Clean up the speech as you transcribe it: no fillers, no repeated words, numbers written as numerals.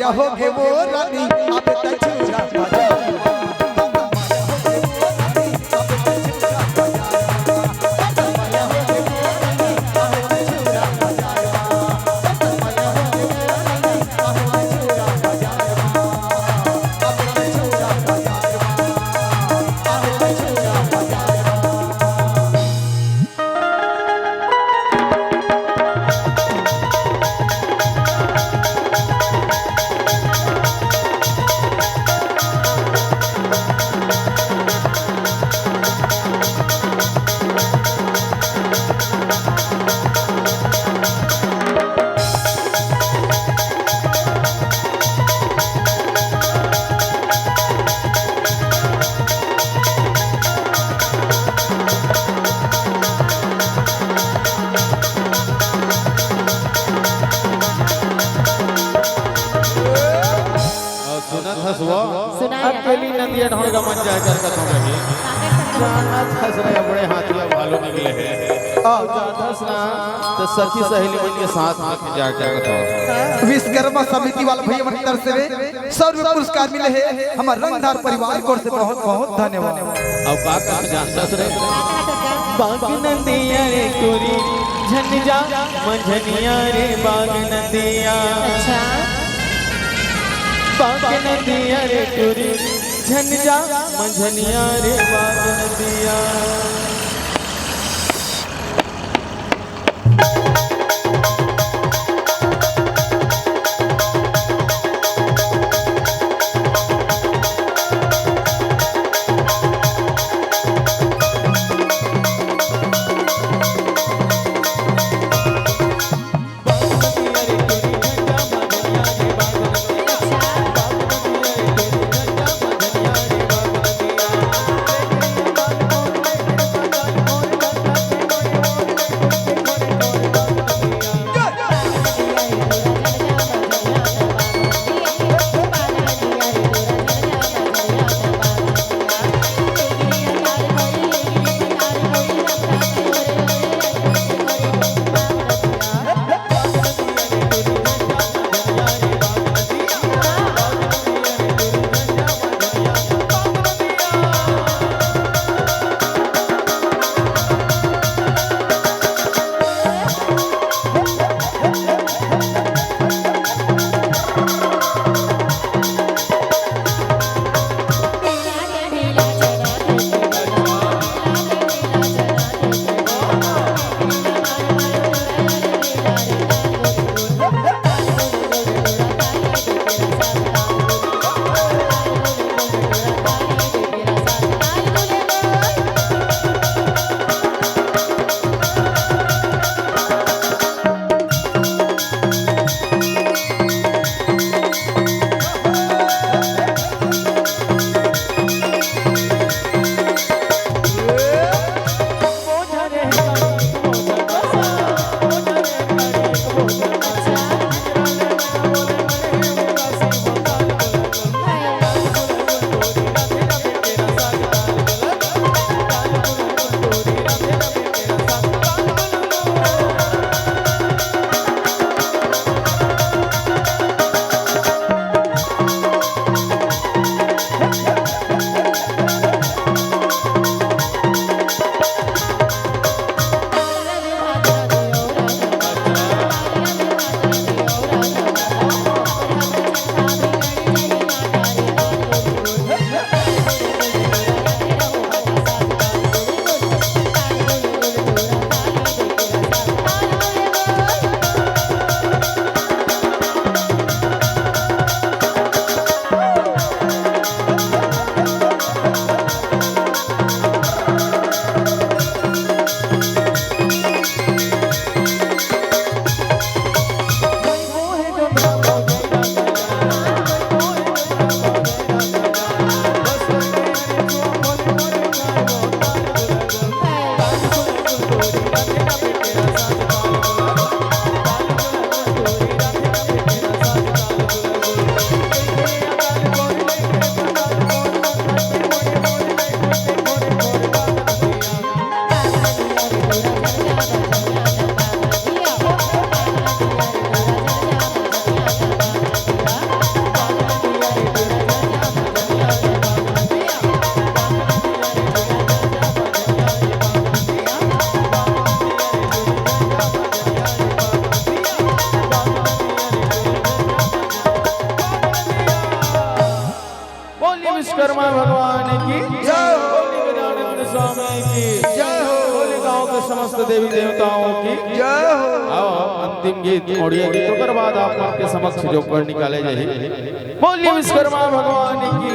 माया हो गे वो रानी अब तक छुरा बजा अकेली नदिया ढोल का मन जाए कर कथों रही जाना फंस रहे बड़े हाथिया भालू निकले हैं और जाथस ना तो सखी सहेली बन के साथ में जा कर कथों विश्वकर्मा समिति वाला भैया मन तरफ से 100 रुपए पुरस्कार मिले हैं हमारे रंगदार परिवार को से बहुत बहुत धन्यवाद। अब का कर जानतस रे बाग नदिया रे टूरी झंझा मंझनिया रे बाग नदिया अच्छा बाग नदिया रे टूरी झंझा मंझनिया रे बाग नदिया विश्वकर्मा भगवान की जय हो। बोली गजानन स्वामी की जय हो। बोली गांव के समस्त देवी देवताओं की जय हो। आओ अंतिम गीत मोड़िया गीत ओकर बाद आप आपके समक्ष जो कर निकाले जाए बोली विश्वकर्मा भगवान की